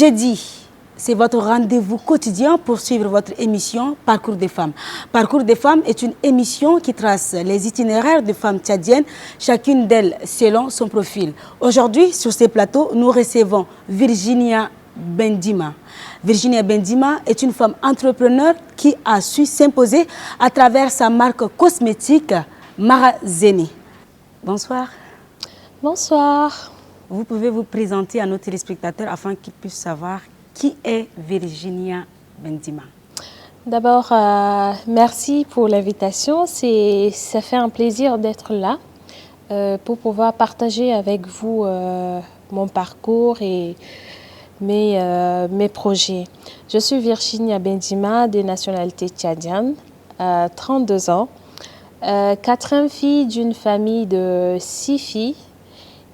Jeudi, c'est votre rendez-vous quotidien pour suivre votre émission Parcours des femmes. Parcours des femmes est une émission qui trace les itinéraires de femmes tchadiennes, chacune d'elles selon son profil. Aujourd'hui, sur ces plateaux, nous recevons Virginia Bendima. Virginia Bendima est une femme entrepreneur qui a su s'imposer à travers sa marque cosmétique Mara Zeni. Bonsoir. Bonsoir. Vous pouvez vous présenter à nos téléspectateurs afin qu'ils puissent savoir qui est Virginia Bendima. D'abord, merci pour l'invitation. Ça fait un plaisir d'être là pour pouvoir partager avec vous mon parcours et mes projets. Je suis Virginia Bendima, de nationalité tchadienne, 32 ans, quatrième fille d'une famille de 6 filles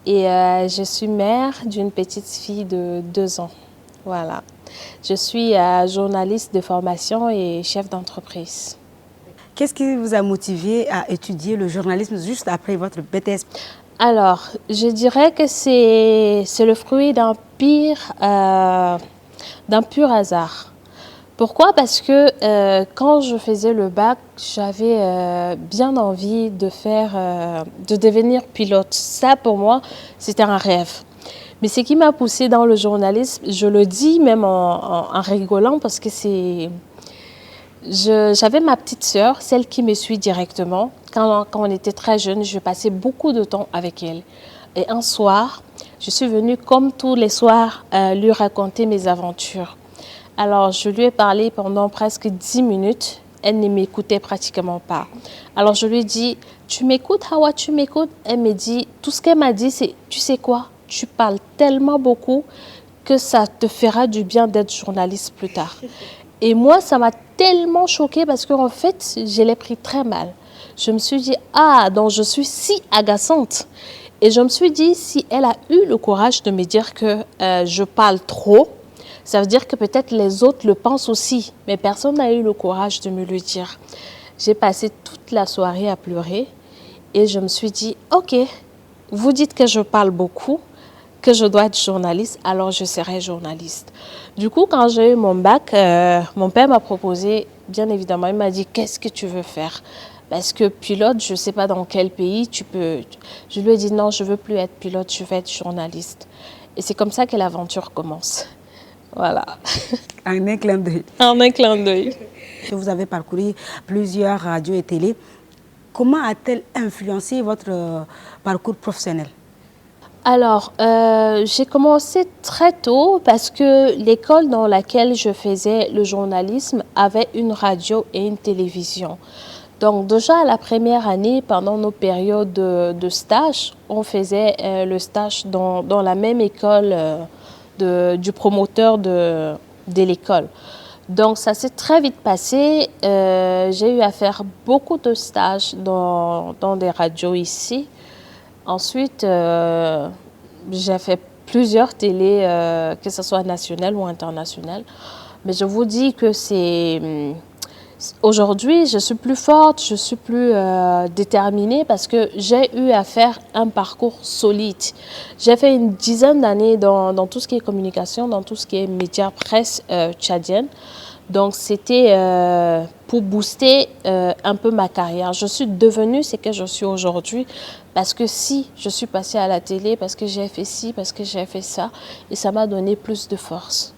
et je suis mère d'une petite fille de 2 ans. Voilà. Je suis journaliste de formation et chef d'entreprise. Qu'est-ce qui vous a motivé à étudier le journalisme juste après votre BTS? Alors, je dirais que c'est le fruit d'un pur hasard. Pourquoi? Parce que quand je faisais le bac, j'avais bien envie de devenir pilote. Ça, pour moi, c'était un rêve. Mais ce qui m'a poussée dans le journalisme, je le dis même en rigolant parce que j'avais ma petite sœur, celle qui me suit directement. Quand on était très jeune, je passais beaucoup de temps avec elle. Et un soir, je suis venue comme tous les soirs lui raconter mes aventures. Alors, je lui ai parlé pendant presque 10 minutes. Elle ne m'écoutait pratiquement pas. Alors, je lui ai dit, tu m'écoutes, Hawa, tu m'écoutes? Elle me dit, tout ce qu'elle m'a dit, c'est, tu sais quoi? Tu parles tellement beaucoup que ça te fera du bien d'être journaliste plus tard. Et moi, ça m'a tellement choquée parce qu'en fait, je l'ai pris très mal. Je me suis dit, ah, donc je suis si agaçante. Et je me suis dit, si elle a eu le courage de me dire que je parle trop, ça veut dire que peut-être les autres le pensent aussi. Mais personne n'a eu le courage de me le dire. J'ai passé toute la soirée à pleurer et je me suis dit, ok, vous dites que je parle beaucoup, que je dois être journaliste, alors je serai journaliste. Du coup, quand j'ai eu mon bac, mon père m'a proposé, bien évidemment, il m'a dit, qu'est-ce que tu veux faire? Parce que pilote, je ne sais pas dans quel pays tu peux... Je lui ai dit, non, je ne veux plus être pilote, je veux être journaliste. Et c'est comme ça que l'aventure commence. Voilà. En un clin d'œil. En un clin d'œil. Vous avez parcouru plusieurs radios et télé. Comment a-t-elle influencé votre parcours professionnel? Alors, j'ai commencé très tôt parce que l'école dans laquelle je faisais le journalisme avait une radio et une télévision. Donc déjà, la première année, pendant nos périodes de stage, on faisait le stage dans la même école du promoteur de l'école. Donc ça s'est très vite passé. J'ai eu à faire beaucoup de stages dans des radios ici. Ensuite, j'ai fait plusieurs télés, que ce soit nationales ou internationales. Mais je vous dis que aujourd'hui, je suis plus forte, je suis plus déterminée parce que j'ai eu à faire un parcours solide. J'ai fait une dizaine d'années dans tout ce qui est communication, dans tout ce qui est médias, presse tchadienne. Donc, c'était pour booster un peu ma carrière. Je suis devenue ce que je suis aujourd'hui parce que si je suis passée à la télé, parce que j'ai fait ci, parce que j'ai fait ça, et ça m'a donné plus de force.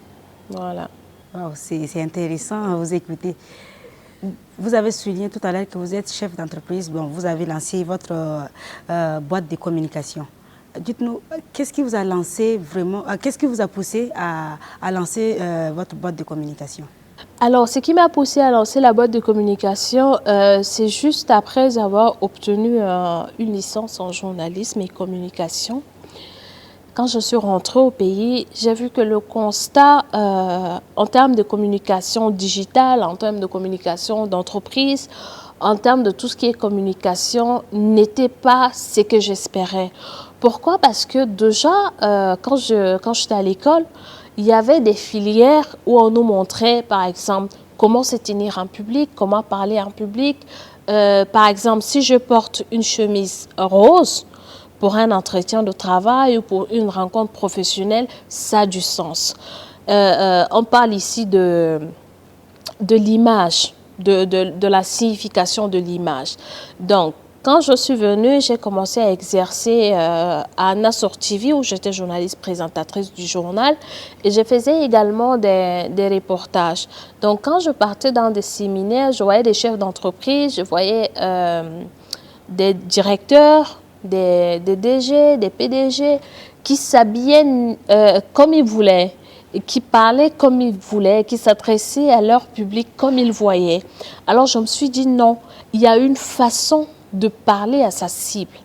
Voilà. Wow, c'est intéressant à vous écouter. Vous avez souligné tout à l'heure que vous êtes chef d'entreprise. Bon, vous avez lancé votre boîte de communication. Dites-nous, qu'est-ce qui vous a lancé vraiment, qu'est-ce qui vous a poussé à lancer votre boîte de communication? Alors, ce qui m'a poussé à lancer la boîte de communication, c'est juste après avoir obtenu une licence en journalisme et communication. Quand je suis rentrée au pays, j'ai vu que le constat en termes de communication digitale, en termes de communication d'entreprise, en termes de tout ce qui est communication, n'était pas ce que j'espérais. Pourquoi? Parce que déjà, quand j'étais à l'école, il y avait des filières où on nous montrait, par exemple, comment se tenir en public, comment parler en public. Par exemple, si je porte une chemise rose, pour un entretien de travail ou pour une rencontre professionnelle, ça a du sens. On parle ici de l'image, de la signification de l'image. Donc, quand je suis venue, j'ai commencé à exercer à Nassor TV où j'étais journaliste présentatrice du journal et je faisais également des reportages. Donc, quand je partais dans des séminaires, je voyais des chefs d'entreprise, je voyais des directeurs, des DG, des PDG qui s'habillaient comme ils voulaient, qui parlaient comme ils voulaient, qui s'adressaient à leur public comme ils voyaient. Alors je me suis dit non, il y a une façon de parler à sa cible.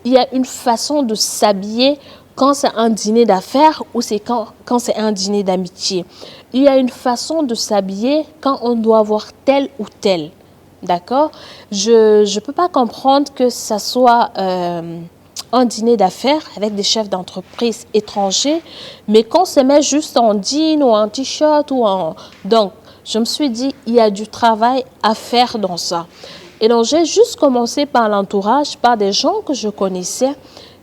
Il y a une façon de s'habiller quand c'est un dîner d'affaires ou c'est quand c'est un dîner d'amitié. Il y a une façon de s'habiller quand on doit voir tel ou tel. D'accord? Je ne peux pas comprendre que ça soit un dîner d'affaires avec des chefs d'entreprise étrangers, mais qu'on se met juste en jean ou en t-shirt ou en... Donc, je me suis dit, il y a du travail à faire dans ça. Et donc, j'ai juste commencé par l'entourage, par des gens que je connaissais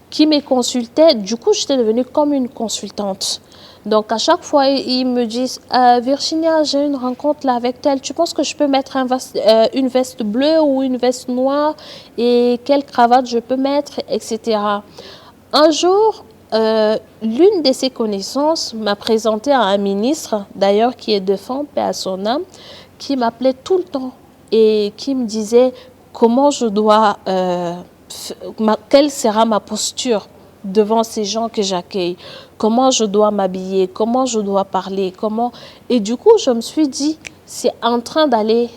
qui me consultaient. Du coup, j'étais devenue comme une consultante. Donc, à chaque fois, ils me disent Virginia, j'ai une rencontre là avec tel. Tu penses que je peux mettre une veste bleue ou une veste noire et quelle cravate je peux mettre, etc. Un jour, l'une de ses connaissances m'a présenté à un ministre, d'ailleurs qui est défunt, paix à son âme, qui m'appelait tout le temps et qui me disait comment je dois, quelle sera ma posture devant ces gens que j'accueille, comment je dois m'habiller, comment je dois parler, comment... Et du coup, je me suis dit, c'est en train d'aller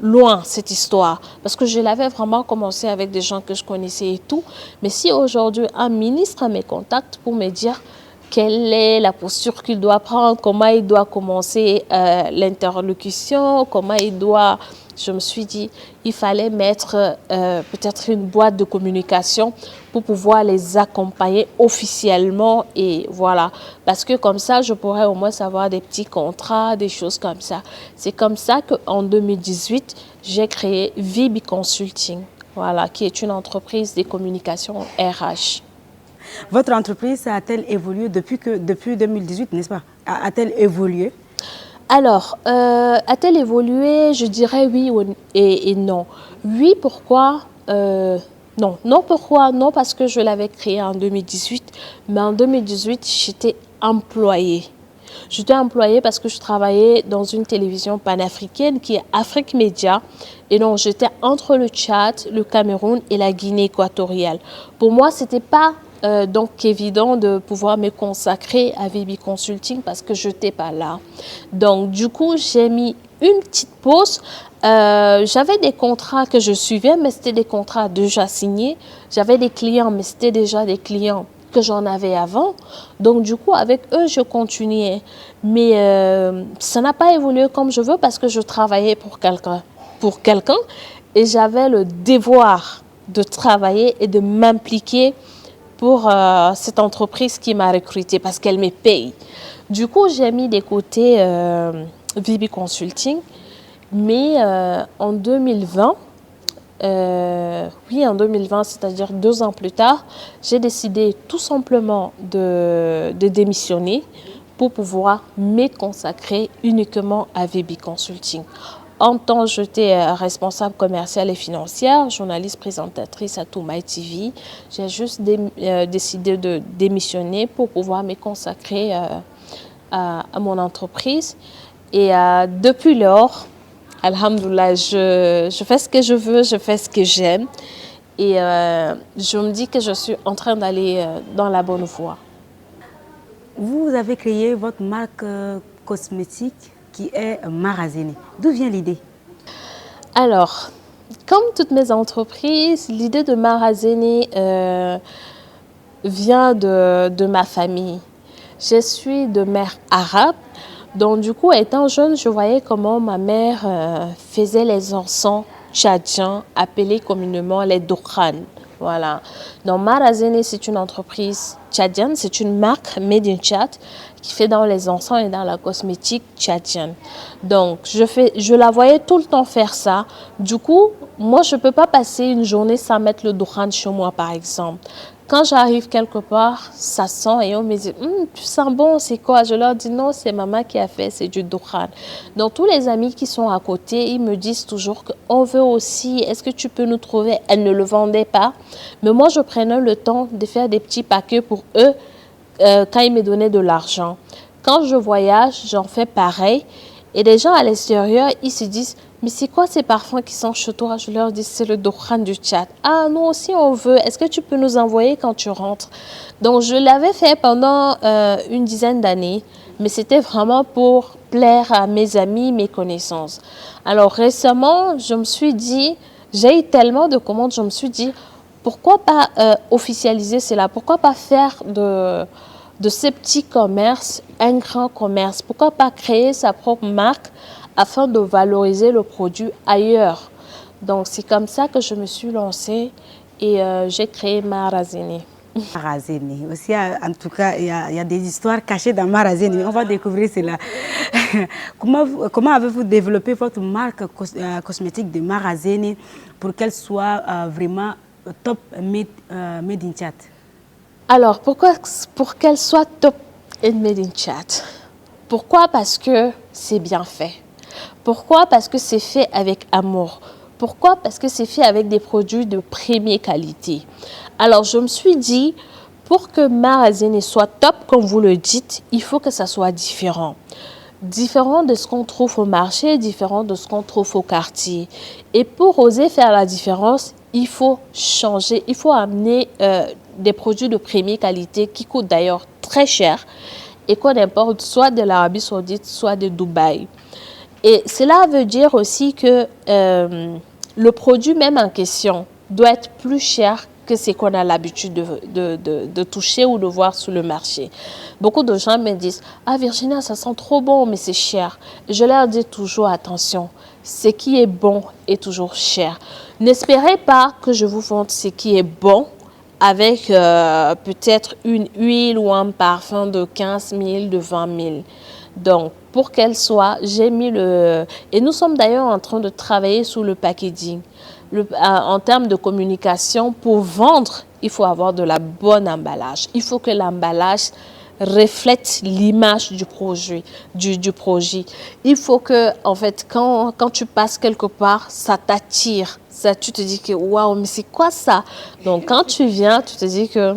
loin, cette histoire. Parce que je l'avais vraiment commencé avec des gens que je connaissais et tout. Mais si aujourd'hui, un ministre me contacte pour me dire quelle est la posture qu'il doit prendre, comment il doit commencer l'interlocution, comment il doit... Je me suis dit, il fallait mettre peut-être une boîte de communication pour pouvoir les accompagner officiellement et voilà. Parce que comme ça, je pourrais au moins savoir des petits contrats, des choses comme ça. C'est comme ça qu'en 2018, j'ai créé VB Consulting, voilà, qui est une entreprise de communication RH. Votre entreprise a-t-elle évolué depuis 2018, n'est-ce pas? A-t-elle évolué? Alors, a-t-elle évolué? Je dirais oui et non. Oui, pourquoi? Non. Non, pourquoi? Non, parce que je l'avais créé en 2018. Mais en 2018, j'étais employée. J'étais employée parce que je travaillais dans une télévision panafricaine qui est Afrique Média. Et donc, j'étais entre le Tchad, le Cameroun et la Guinée équatoriale. Pour moi, ce n'était pas donc évident de pouvoir me consacrer à VB Consulting parce que je n'étais pas là. Donc, du coup, j'ai mis une petite pause. J'avais des contrats que je suivais, mais c'était des contrats déjà signés. J'avais des clients, mais c'était déjà des clients que j'en avais avant. Donc, du coup, avec eux, je continuais. Mais ça n'a pas évolué comme je veux parce que je travaillais pour quelqu'un et j'avais le devoir de travailler et de m'impliquer pour cette entreprise qui m'a recrutée parce qu'elle me paye. Du coup, j'ai mis de côté VB Consulting, mais en 2020, oui, en 2020, c'est-à-dire 2 ans plus tard, j'ai décidé tout simplement de démissionner pour pouvoir me consacrer uniquement à VB Consulting. En temps, j'étais responsable commerciale et financière, journaliste présentatrice à Toumaï TV. J'ai juste décidé de démissionner pour pouvoir me consacrer à mon entreprise. Et depuis lors, alhamdoulilah, je fais ce que je veux, je fais ce que j'aime. Et je me dis que je suis en train d'aller dans la bonne voie. Vous avez créé votre marque cosmétique qui est Marazene. D'où vient l'idée? Alors, comme toutes mes entreprises, l'idée de Marazene vient de ma famille. Je suis de mère arabe, donc du coup, étant jeune, je voyais comment ma mère faisait les encens tchadiens, appelés communément les Dokhan. Voilà. Donc Marazene, c'est une entreprise tchadienne, c'est une marque made in Tchad qui fait dans les encens et dans la cosmétique tchadienne. Donc je la voyais tout le temps faire ça. Du coup, moi je peux pas passer une journée sans mettre le Dokhan chez moi par exemple. quand j'arrive quelque part, ça sent et on me dit tu sens bon, c'est quoi? Je leur dis non, c'est maman qui a fait, c'est du dukhan. Donc tous les amis qui sont à côté, ils me disent toujours qu'on veut aussi, est-ce que tu peux nous trouver? Elles ne le vendaient pas, mais moi je prenais le temps de faire des petits paquets pour eux quand ils me donnaient de l'argent. Quand je voyage, j'en fais pareil. Et les gens à l'extérieur, ils se disent, mais c'est quoi ces parfums qui sont chez toi? Je leur dis, c'est le dukhan du Tchad. Ah, nous aussi on veut. Est-ce que tu peux nous envoyer quand tu rentres? Donc, je l'avais fait pendant une dizaine d'années, mais c'était vraiment pour plaire à mes amis, mes connaissances. Alors, récemment, je me suis dit, j'ai eu tellement de commandes, je me suis dit, pourquoi pas officialiser cela? Pourquoi pas faire de ces petits commerces un grand commerce? Pourquoi pas créer sa propre marque afin de valoriser le produit ailleurs? Donc, c'est comme ça que je me suis lancée et j'ai créé Marazini. Marazini. Aussi, en tout cas, il y a des histoires cachées dans Marazini. On va découvrir cela. Comment avez-vous développé votre marque cosmétique de Marazini pour qu'elle soit vraiment top made in Tchad? Alors, pour qu'elle soit top and made in Tchad? Pourquoi? Parce que c'est bien fait. Pourquoi? Parce que c'est fait avec amour. Pourquoi? Parce que c'est fait avec des produits de première qualité. Alors, je me suis dit, pour que Marazini soit top, comme vous le dites, il faut que ça soit différent. Différent de ce qu'on trouve au marché, différent de ce qu'on trouve au quartier. Et pour oser faire la différence, il faut changer, il faut amener des produits de première qualité qui coûtent d'ailleurs très cher et qu'on importe soit de l'Arabie Saoudite, soit de Dubaï. Et cela veut dire aussi que le produit même en question doit être plus cher que ce qu'on a l'habitude de toucher ou de voir sur le marché. Beaucoup de gens me disent « Ah Virginia, ça sent trop bon, mais c'est cher. » Je leur dis toujours « Attention, ce qui est bon est toujours cher. N'espérez pas que je vous vende ce qui est bon avec peut-être une huile ou un parfum de 15 000, de 20 000. Donc, pour qu'elle soit, j'ai mis le... Et nous sommes d'ailleurs en train de travailler sur le packaging. En termes de communication, pour vendre, il faut avoir de la bonne emballage. Il faut que l'emballage reflète l'image du projet, du projet. Il faut que, en fait, quand tu passes quelque part, ça t'attire. Ça, tu te dis que, waouh, mais c'est quoi ça? Donc, quand tu viens, tu te dis que...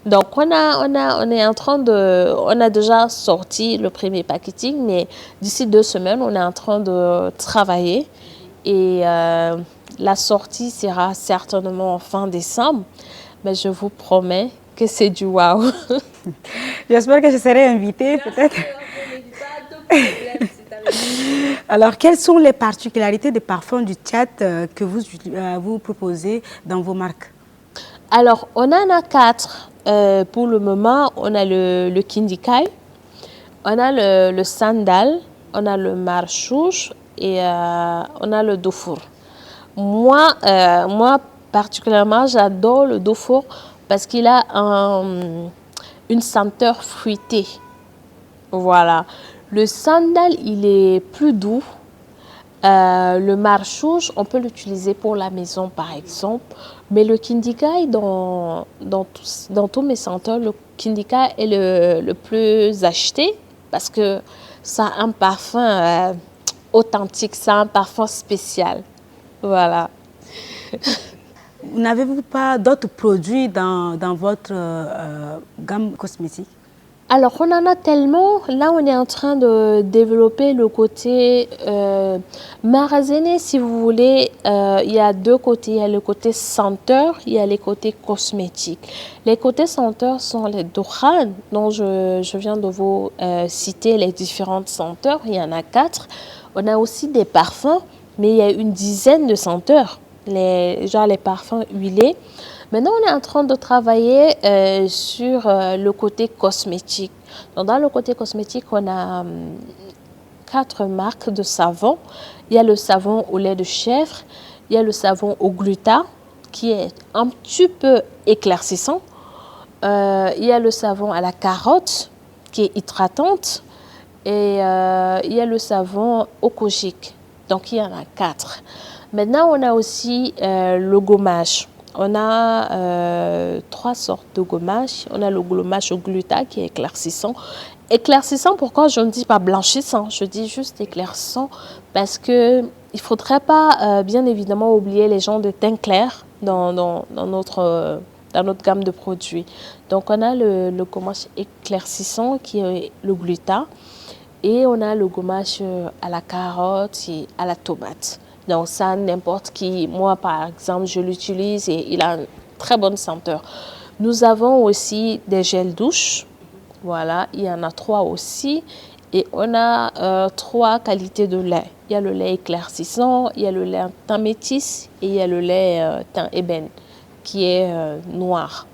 Donc, on est en train de... On a déjà sorti le premier packaging, mais d'ici 2 semaines, on est en train de travailler. Et la sortie sera certainement en fin décembre. Mais je vous promets que c'est du waouh. J'espère que je serai invitée, peut-être. Alors, quelles sont les particularités des parfums du Tchad que vous proposez dans vos marques? Alors, on en a 4. Pour le moment, on a le Kindikai, on a le Sandal, on a le Marchouche et on a le Dufour. Moi, particulièrement, j'adore le Dufour parce qu'il a une senteur fruitée. Voilà. Le Sandal, il est plus doux. Le Marchouche, on peut l'utiliser pour la maison, par exemple. Mais le Kindikai, dans tous mes senteurs, le Kindikai est le plus acheté parce que ça a un parfum authentique, ça a un parfum spécial. Voilà. N'avez-vous pas d'autres produits dans votre gamme cosmétique? Alors, on en a tellement. Là, on est en train de développer le côté Marazini, si vous voulez. Il y a 2 côtés. Il y a le côté senteur, il y a les côtés cosmétiques. Les côtés senteurs sont les dukhan, dont je viens de vous citer les différentes senteurs. Il y en a 4. On a aussi des parfums, mais il y a une dizaine de senteurs. Genre les parfums huilés. Maintenant, on est en train de travailler sur le côté cosmétique. Donc, dans le côté cosmétique, on a 4 marques de savon. Il y a le savon au lait de chèvre, il y a le savon au gluta, qui est un petit peu éclaircissant. Il y a le savon à la carotte, qui est hydratante. Et il y a le savon au kojic. Donc, il y en a 4. Maintenant, on a aussi le gommage. On a 3 sortes de gommage. On a le gommage au gluta qui est éclaircissant. Éclaircissant, pourquoi je ne dis pas blanchissant? Je dis juste éclaircissant parce que il ne faudrait pas, bien évidemment, oublier les gens de teint clair dans notre gamme de produits. Donc, on a le gommage éclaircissant qui est le gluta et on a le gommage à la carotte et à la tomate. Donc, ça, n'importe qui, moi, par exemple, je l'utilise et il a une très bonne senteur. Nous avons aussi des gels douche. Voilà, il y en a 3 aussi. Et on a 3 qualités de lait. Il y a le lait éclaircissant, il y a le lait teint métis et il y a le lait teint ébène qui est noir.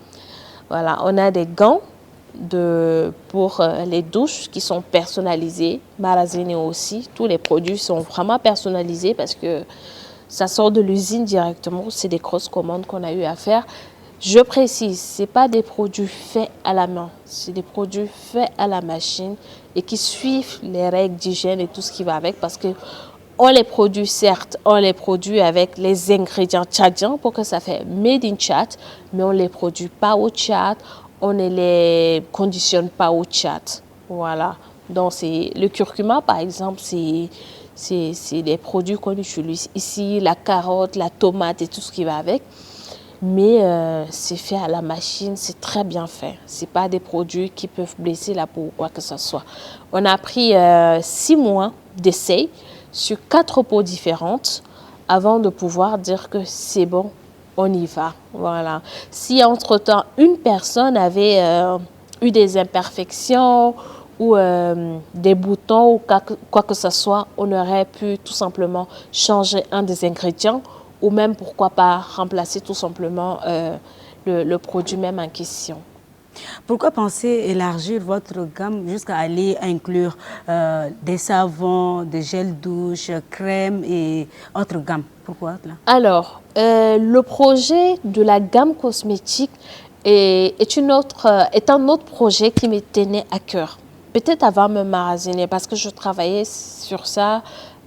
Voilà, on a des gants pour les douches qui sont personnalisés. Marazene aussi, tous les produits sont vraiment personnalisés parce que ça sort de l'usine directement. C'est des grosses commandes qu'on a eu à faire. Je précise, ce n'est pas des produits faits à la main, c'est des produits faits à la machine et qui suivent les règles d'hygiène et tout ce qui va avec parce que on les produit, certes, on les produit avec les ingrédients tchadiens pour que ça fait made in Tchad, mais on ne les produit pas au Tchad, on ne les conditionne pas au Tchad. Voilà. Donc, le curcuma, par exemple, c'est des produits qu'on utilise ici, la carotte, la tomate et tout ce qui va avec. Mais c'est fait à la machine, c'est très bien fait. Ce n'est pas des produits qui peuvent blesser la peau ou quoi que ce soit. On a pris 6 mois d'essai sur 4 peaux différentes avant de pouvoir dire que c'est bon, on y va. Voilà. Si entre-temps, une personne avait eu des imperfections ou des boutons ou quoi que ce soit, on aurait pu tout simplement changer un des ingrédients ou même, pourquoi pas, remplacer tout simplement le produit même en question. Pourquoi penser élargir votre gamme jusqu'à aller inclure des savons, des gels douche, crèmes et autres gammes? Pourquoi là? Alors, le projet de la gamme cosmétique est un autre projet qui me tenait à cœur. Peut-être avant me maraziner parce que je travaillais sur ça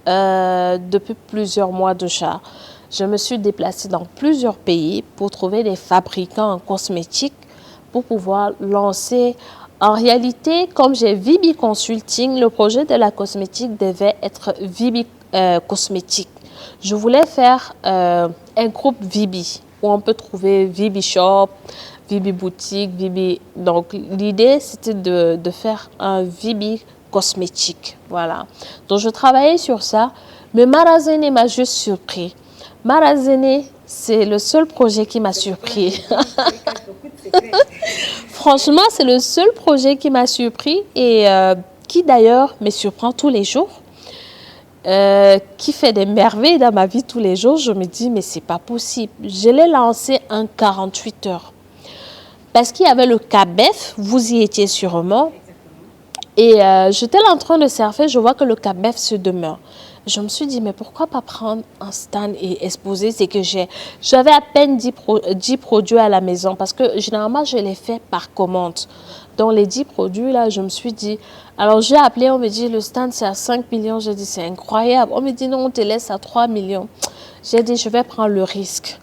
depuis plusieurs mois déjà. Je me suis déplacée dans plusieurs pays pour trouver des fabricants en cosmétiques pour pouvoir lancer. En réalité, comme j'ai Vibi Consulting, le projet de la cosmétique devait être Vibi Cosmétique. Je voulais faire un groupe Vibi où on peut trouver Vibi Shop, Vibi Boutique, Vibi. Donc, l'idée, c'était de faire un Vibi Cosmétique. Voilà. Donc, je travaillais sur ça, mais Marazene m'a juste surpris. Marazene, c'est le seul projet qui m'a surpris. Franchement, c'est le seul projet qui m'a surpris et qui d'ailleurs me surprend tous les jours, qui fait des merveilles dans ma vie tous les jours. Je me dis, mais c'est pas possible. Je l'ai lancé en 48 heures. Parce qu'il y avait le CABEF, vous y étiez sûrement. Et j'étais là en train de surfer, je vois que le CABEF se demeure. Je me suis dit, mais pourquoi pas prendre un stand et exposer? C'est que j'avais à peine 10 produits à la maison parce que généralement, je les fais par commande. Dans les 10 produits, là, je me suis dit, alors j'ai appelé, on me dit, le stand, c'est à 5 millions. J'ai dit, c'est incroyable. On me dit, non, on te laisse à 3 millions. J'ai dit, je vais prendre le risque.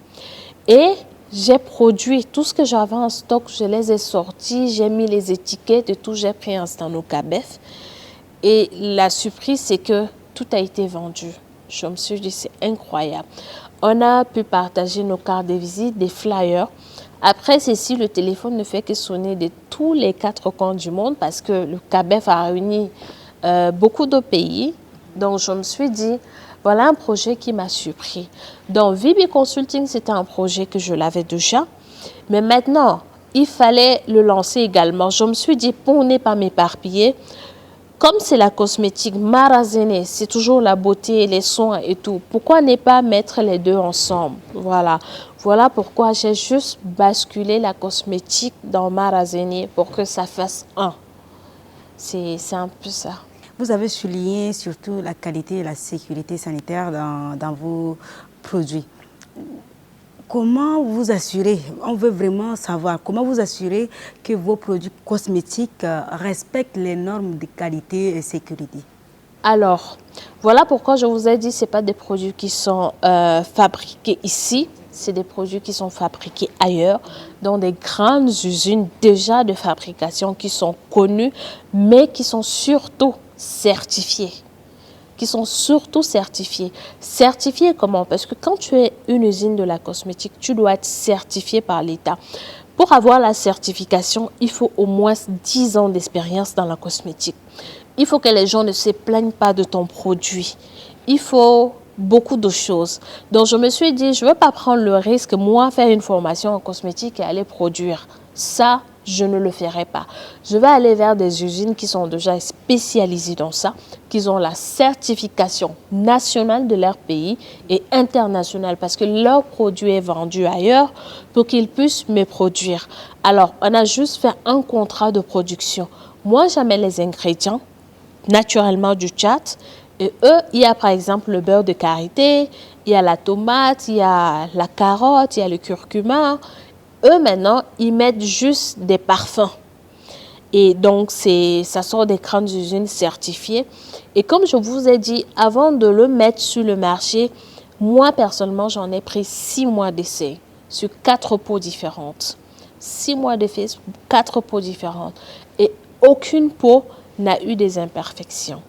Et j'ai produit tout ce que j'avais en stock, je les ai sortis, j'ai mis les étiquettes et tout, j'ai pris un stand au CABEF. Et la surprise, c'est que tout a été vendu. Je me suis dit, c'est incroyable. On a pu partager nos cartes de visite, des flyers. Après ceci, le téléphone ne fait que sonner de tous les 4 coins du monde parce que le CABEF a réuni beaucoup de pays. Donc, je me suis dit, voilà un projet qui m'a surpris. Donc, Vibi Consulting, c'était un projet que je l'avais déjà. Mais maintenant, il fallait le lancer également. Je me suis dit, pour ne pas m'éparpiller, comme c'est la cosmétique, Marazene, c'est toujours la beauté, les soins et tout. Pourquoi ne pas mettre les deux ensemble? Voilà. Voilà pourquoi j'ai juste basculé la cosmétique dans Marazene pour que ça fasse un. C'est un peu ça. Vous avez souligné surtout la qualité et la sécurité sanitaire dans vos produits. Comment vous assurez, on veut vraiment savoir, comment vous assurez que vos produits cosmétiques respectent les normes de qualité et sécurité? Alors, voilà pourquoi je vous ai dit que ce pas des produits qui sont fabriqués ici. c'est des produits qui sont fabriqués ailleurs, dans des grandes usines déjà de fabrication qui sont connues, mais qui sont surtout certifiées. Certifiées comment? Parce que quand tu es une usine de la cosmétique, tu dois être certifié par l'État. Pour avoir la certification, il faut au moins 10 ans d'expérience dans la cosmétique. Il faut que les gens ne se plaignent pas de ton produit. Il faut beaucoup de choses. Donc, je me suis dit, je ne veux pas prendre le risque, moi, faire une formation en cosmétique et aller produire. Ça, je ne le ferai pas. Je vais aller vers des usines qui sont déjà spécialisées dans ça, qui ont la certification nationale de leur pays et internationale parce que leur produit est vendu ailleurs pour qu'ils puissent me produire. Alors, on a juste fait un contrat de production. Moi, j'amène les ingrédients naturellement du Tchad. Et eux, il y a par exemple le beurre de karité, il y a la tomate, il y a la carotte, il y a le curcuma. Eux, maintenant, ils mettent juste des parfums. Et donc, ça sort des grandes usines certifiées. Et comme je vous ai dit, avant de le mettre sur le marché, moi, personnellement, j'en ai pris 6 mois d'essai sur 4 peaux différentes. 6 mois d'essai, 4 peaux différentes. Et aucune peau n'a eu des imperfections.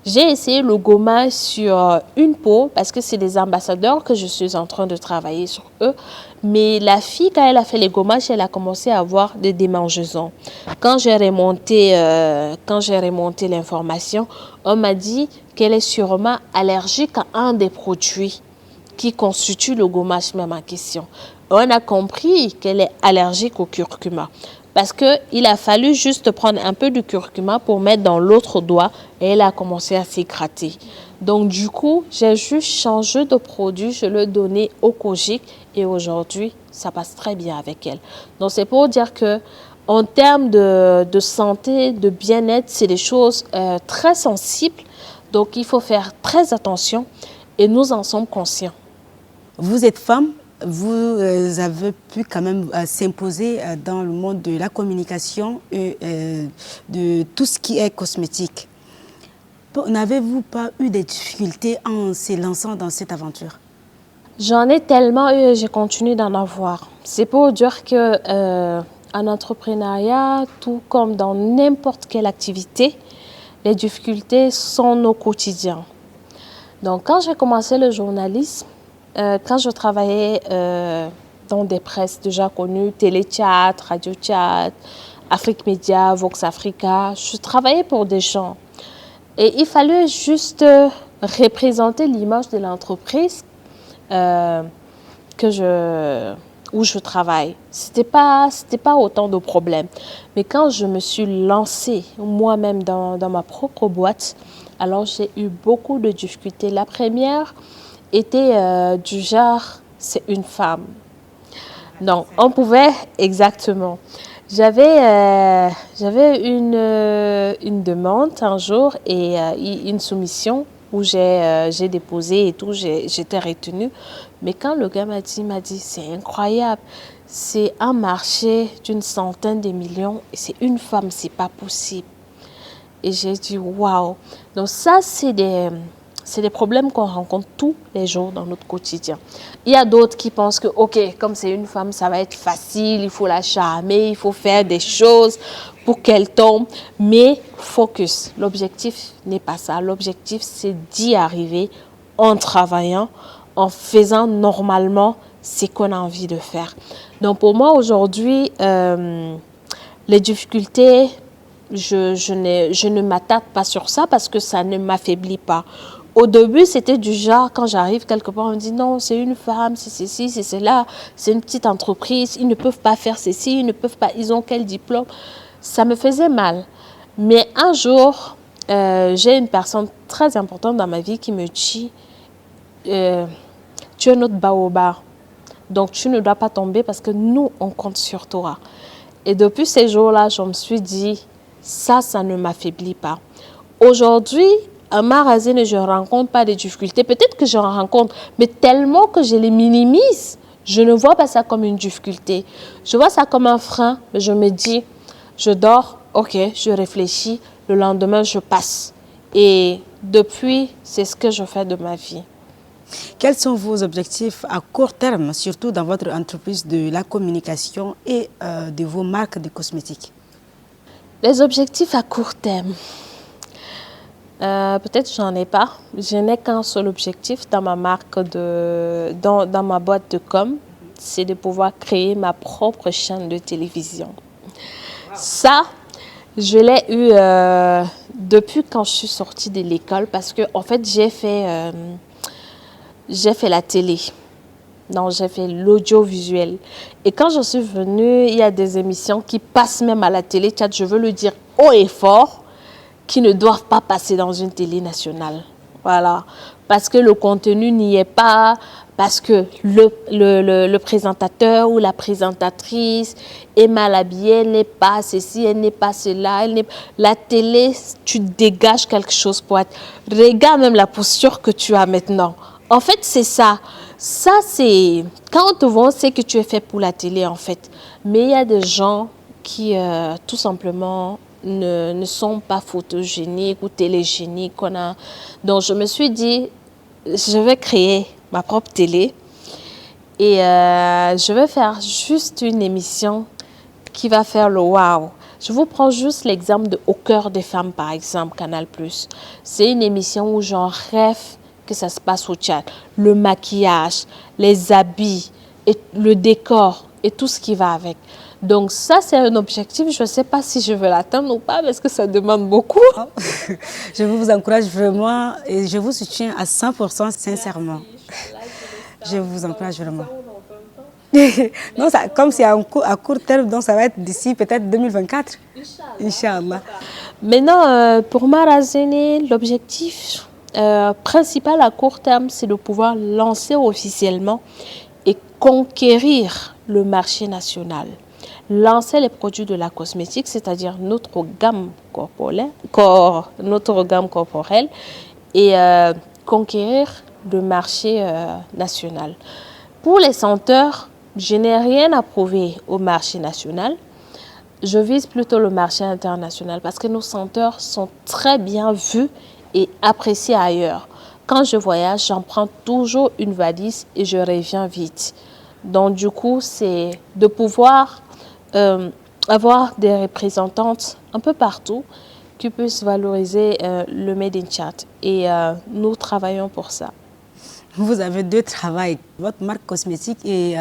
J'ai essayé le gommage sur une peau parce que c'est des ambassadeurs que je suis en train de travailler sur eux. Mais la fille, quand elle a fait les gommages, elle a commencé à avoir des démangeaisons. Quand j'ai remonté l'information, on m'a dit qu'elle est sûrement allergique à un des produits qui constitue le gommage même en question. On a compris qu'elle est allergique au curcuma. Parce qu'il a fallu juste prendre un peu de curcuma pour mettre dans l'autre doigt et elle a commencé à s'égratter. Donc du coup, j'ai juste changé de produit, je l'ai donné au Kogic et aujourd'hui, ça passe très bien avec elle. Donc c'est pour dire que en termes de santé, de bien-être, c'est des choses très sensibles. Donc il faut faire très attention et nous en sommes conscients. Vous êtes femme. Vous avez pu quand même s'imposer dans le monde de la communication et de tout ce qui est cosmétique. N'avez-vous pas eu des difficultés en se lançant dans cette aventure? J'en ai tellement eu et j'ai continué d'en avoir. C'est pour dire que en entrepreneuriat, tout comme dans n'importe quelle activité, les difficultés sont au quotidien. Donc quand j'ai commencé le journalisme, quand je travaillais dans des presses déjà connues, Télé Tchad, Radio Tchad, Afrique Média, Vox Africa, je travaillais pour des gens. Et il fallait juste représenter l'image de l'entreprise où je travaille. C'était pas autant de problèmes. Mais quand je me suis lancée moi-même dans ma propre boîte, alors j'ai eu beaucoup de difficultés. La première était du genre, c'est une femme. Donc, on pouvait, exactement. J'avais une demande un jour et une soumission où j'ai déposé et tout, j'étais retenue. Mais quand le gars m'a dit, c'est incroyable, c'est un marché d'une centaine de millions et c'est une femme, c'est pas possible. Et j'ai dit, waouh. Donc ça, c'est des problèmes qu'on rencontre tous les jours dans notre quotidien. Il y a d'autres qui pensent que, ok, comme c'est une femme, ça va être facile, il faut la charmer, il faut faire des choses pour qu'elle tombe. Mais focus, l'objectif n'est pas ça. L'objectif, c'est d'y arriver en travaillant, en faisant normalement ce qu'on a envie de faire. Donc pour moi, aujourd'hui, les difficultés, je ne m'attarde pas sur ça parce que ça ne m'affaiblit pas. Au début, c'était du genre, quand j'arrive quelque part, on me dit non, c'est une femme, c'est ceci, c'est cela, c'est une petite entreprise, ils ne peuvent pas faire ceci, ils ne peuvent pas, ils ont quel diplôme? Ça me faisait mal. Mais un jour, j'ai une personne très importante dans ma vie qui me dit, tu es notre baobab, donc tu ne dois pas tomber parce que nous, on compte sur toi. Et depuis ces jours-là, je me suis dit, ça ne m'affaiblit pas. Aujourd'hui, à Marazine, je ne rencontre pas de difficultés. Peut-être que j'en rencontre, mais tellement que je les minimise, je ne vois pas ça comme une difficulté. Je vois ça comme un frein, mais je me dis, je dors, ok, je réfléchis, le lendemain, je passe. Et depuis, c'est ce que je fais de ma vie. Quels sont vos objectifs à court terme, surtout dans votre entreprise de la communication et de vos marques de cosmétiques? Les objectifs à court terme. Peut-être j'en ai pas. Je n'ai qu'un seul objectif dans ma marque, dans ma boîte de com, c'est de pouvoir créer ma propre chaîne de télévision. Ça, je l'ai eu depuis quand je suis sortie de l'école parce que en fait j'ai fait la télé. Non, j'ai fait l'audiovisuel. Et quand je suis venue, il y a des émissions qui passent même à la télé, je veux le dire haut et fort, qui ne doivent pas passer dans une télé nationale. Voilà. Parce que le contenu n'y est pas, parce que le présentateur ou la présentatrice est mal habillée, elle n'est pas ceci, elle n'est pas cela. La télé, tu dégages quelque chose pour être... Regarde même la posture que tu as maintenant. En fait, c'est ça. Ça, c'est... Quand on te voit, on sait que tu es fait pour la télé, en fait. Mais il y a des gens qui, tout simplement, ne sont pas photogéniques ou télégéniques. Donc, je me suis dit, je vais créer ma propre télé et je vais faire juste une émission qui va faire le wow. Je vous prends juste l'exemple de Au cœur des femmes, par exemple, Canal+. C'est une émission où j'en rêve que ça se passe au Tchad. Le maquillage, les habits, et le décor et tout ce qui va avec. Donc ça, c'est un objectif. Je ne sais pas si je vais l'atteindre ou pas parce que ça demande beaucoup. Je vous encourage vraiment et je vous soutiens à 100% sincèrement. Je vous encourage vraiment. Non, ça, comme c'est à court terme, donc ça va être d'ici peut-être 2024. Inch'Allah. Maintenant, pour Marazene, l'objectif principal à court terme, c'est de pouvoir lancer officiellement et conquérir le marché national. Lancer les produits de la cosmétique, c'est-à-dire notre gamme corporelle et conquérir le marché national. Pour les senteurs, je n'ai rien à prouver au marché national. Je vise plutôt le marché international parce que nos senteurs sont très bien vus et appréciés ailleurs. Quand je voyage, j'en prends toujours une valise et je reviens vite. Donc du coup, c'est de pouvoir avoir des représentantes un peu partout qui puissent valoriser le Made in Tchad. Et nous travaillons pour ça. Vous avez deux travails, votre marque cosmétique et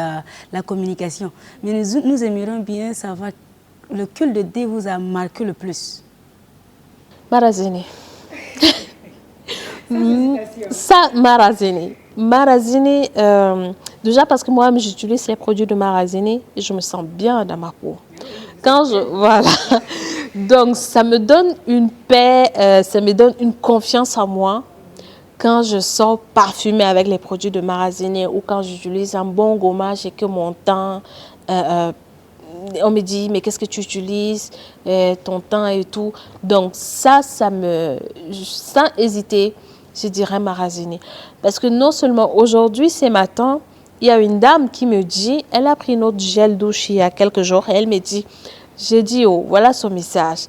la communication. Mais nous aimerions bien savoir lequel de deux vous a marqué le plus. Marazene. Ça, Marazene. Marazene, déjà parce que moi-même j'utilise les produits de Marazene et je me sens bien dans ma peau. Voilà. Donc ça me donne une paix, ça me donne une confiance en moi quand je sors parfumée avec les produits de Marazene ou quand j'utilise un bon gommage et que mon teint, on me dit mais qu'est-ce que tu utilises, ton teint et tout. Donc ça sans hésiter, je dirais Marazene. Parce que non seulement aujourd'hui, ce matin, il y a une dame qui me dit, elle a pris notre gel douche il y a quelques jours, et elle me dit, j'ai dit, oh, voilà son message.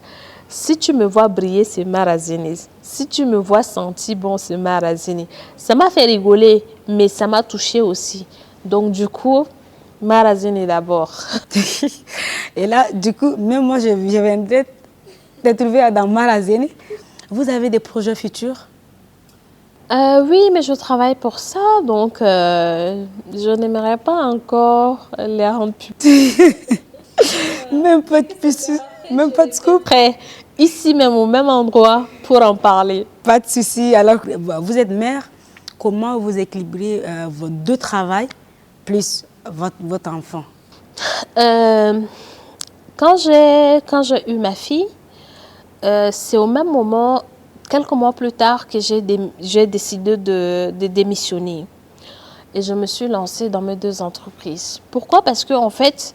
Si tu me vois briller, c'est Marazene. Si tu me vois sentir bon, c'est Marazene. Ça m'a fait rigoler, mais ça m'a touchée aussi. Donc du coup, Marazene d'abord. Et là, du coup, même moi, je viendrai te trouver dans Marazene. Vous avez des projets futurs? Oui, mais je travaille pour ça, donc je n'aimerais pas encore les rendre publics. Même pas de scoop? Prêt, ici même, au même endroit, pour en parler. Pas de souci. Alors, vous êtes mère, comment vous équilibrez vos deux travails plus votre enfant? Quand j'ai eu ma fille, c'est au même moment, quelques mois plus tard, que j'ai décidé de démissionner. Et je me suis lancée dans mes deux entreprises. Pourquoi? Parce qu'en fait,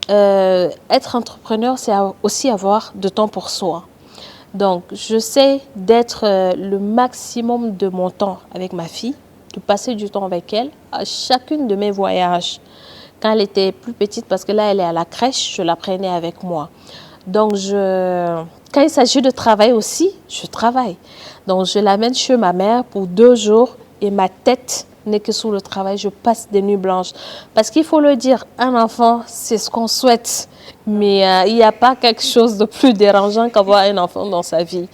être entrepreneur, c'est aussi avoir de temps pour soi. Donc, j'essaie d'être le maximum de mon temps avec ma fille, de passer du temps avec elle à chacune de mes voyages. Quand elle était plus petite, parce que là, elle est à la crèche, je la prenais avec moi. Donc, quand il s'agit de travail aussi, je travaille. Donc, je l'amène chez ma mère pour 2 jours et ma tête n'est que sous le travail, je passe des nuits blanches. Parce qu'il faut le dire, un enfant, c'est ce qu'on souhaite. Mais il n'y a pas quelque chose de plus dérangeant qu'avoir un enfant dans sa vie.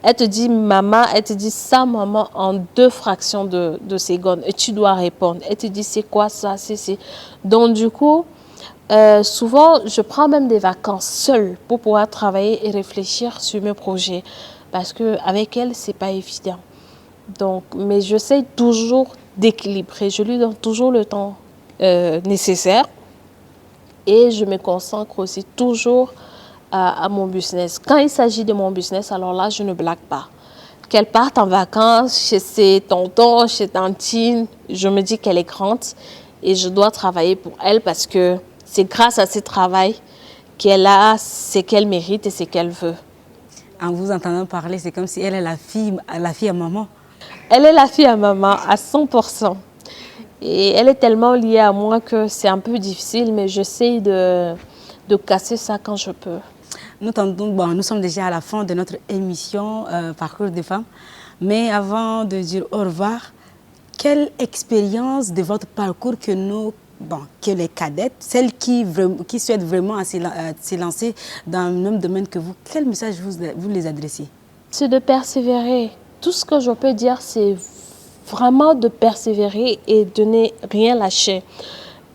Elle te dit maman, elle te dit ça maman en 2 fractions de secondes et tu dois répondre. Elle te dit c'est quoi ça, c'est. Donc du coup, souvent je prends même des vacances seule pour pouvoir travailler et réfléchir sur mes projets. Parce qu'avec elle, c'est pas évident. Donc, mais j'essaie toujours d'équilibrer. Je lui donne toujours le temps nécessaire. Et je me consacre aussi toujours à mon business. Quand il s'agit de mon business, alors là, je ne blague pas. Qu'elle parte en vacances chez ses tontons, chez tantines, je me dis qu'elle est grande et je dois travailler pour elle parce que c'est grâce à ce travail qu'elle a ce qu'elle mérite et ce qu'elle veut. En vous entendant parler, c'est comme si elle est la fille à maman. Elle est la fille à maman à 100%. Et elle est tellement liée à moi que c'est un peu difficile, mais j'essaie de casser ça quand je peux. Nous sommes déjà à la fin de notre émission Parcours de femmes. Mais avant de dire au revoir, quelle expérience de votre parcours que les cadettes, celles qui souhaitent vraiment se lancer dans le même domaine que vous, quel message vous les adressez? C'est de persévérer. Tout ce que je peux dire, c'est vraiment de persévérer et de ne rien lâcher.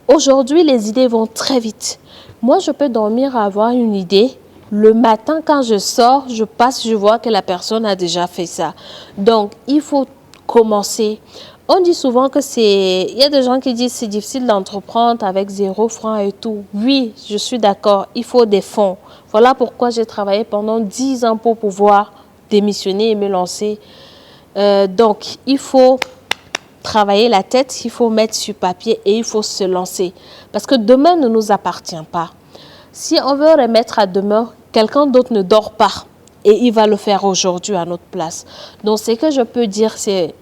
Aujourd'hui, les idées vont très vite. Moi, je peux dormir à avoir une idée. Le matin, quand je sors, je passe, je vois que la personne a déjà fait ça. Donc, il faut commencer. On dit souvent que il y a des gens qui disent que c'est difficile d'entreprendre avec 0 francs et tout. Oui, je suis d'accord, il faut des fonds. Voilà pourquoi j'ai travaillé pendant 10 ans pour pouvoir démissionner et me lancer. Donc, il faut travailler la tête, il faut mettre sur papier et il faut se lancer. Parce que demain ne nous appartient pas. Si on veut remettre à demain, quelqu'un d'autre ne dort pas et il va le faire aujourd'hui à notre place. Donc, ce que je peux dire, c'est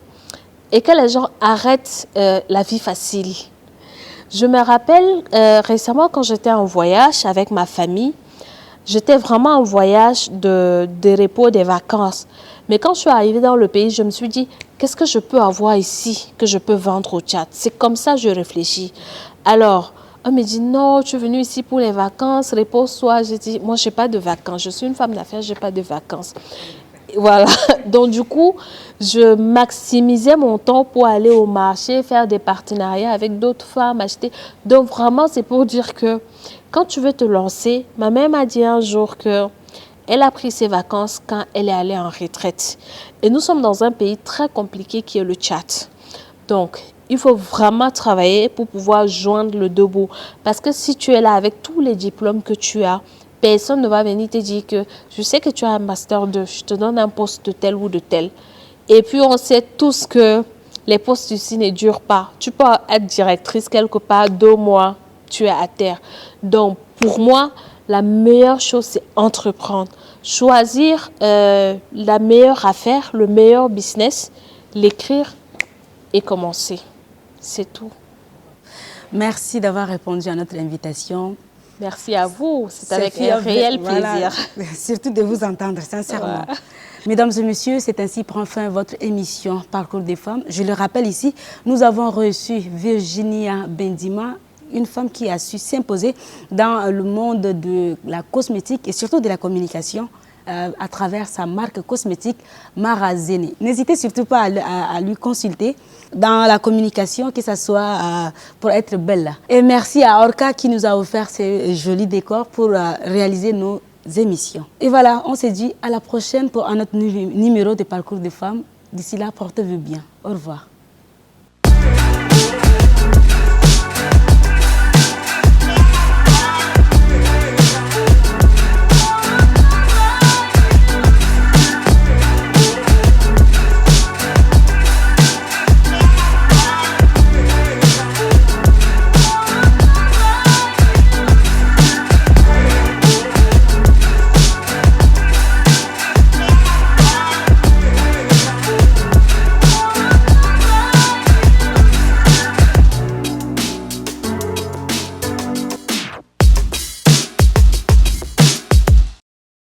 et que les gens arrêtent la vie facile. Je me rappelle récemment quand j'étais en voyage avec ma famille, j'étais vraiment en voyage de repos, des vacances. Mais quand je suis arrivée dans le pays, je me suis dit, qu'est-ce que je peux avoir ici que je peux vendre au Tchad? C'est comme ça que je réfléchis. Alors, on me dit, non, tu es venue ici pour les vacances, repose-toi. J'ai dit, moi, je n'ai pas de vacances. Je suis une femme d'affaires, je n'ai pas de vacances. Voilà. Donc, du coup, je maximisais mon temps pour aller au marché, faire des partenariats avec d'autres femmes, acheter. Donc, vraiment, c'est pour dire que quand tu veux te lancer, ma mère m'a dit un jour qu'elle a pris ses vacances quand elle est allée en retraite. Et nous sommes dans un pays très compliqué qui est le Tchad. Donc, il faut vraiment travailler pour pouvoir joindre le deux bouts. Parce que si tu es là avec tous les diplômes que tu as, personne ne va venir te dire que je sais que tu as un master 2, je te donne un poste de tel ou de tel. Et puis, on sait tous que les postes ici ne durent pas. Tu peux être directrice quelque part, 2 mois, tu es à terre. Donc, pour moi, la meilleure chose, c'est entreprendre. Choisir la meilleure affaire, le meilleur business, l'écrire et commencer. C'est tout. Merci d'avoir répondu à notre invitation. Merci à vous. C'est avec un réel plaisir. Voilà, surtout de vous entendre, sincèrement. Ouais. Mesdames et messieurs, c'est ainsi prend fin votre émission Parcours des femmes. Je le rappelle ici, nous avons reçu Virginia Bendima, une femme qui a su s'imposer dans le monde de la cosmétique et surtout de la communication à travers sa marque cosmétique Marazene. N'hésitez surtout pas à lui consulter dans la communication, que ce soit pour être belle. Et merci à Orca qui nous a offert ces jolis décors pour réaliser nos émissions. Et voilà, on se dit à la prochaine pour un autre numéro de Parcours de femmes. D'ici là, portez-vous bien. Au revoir.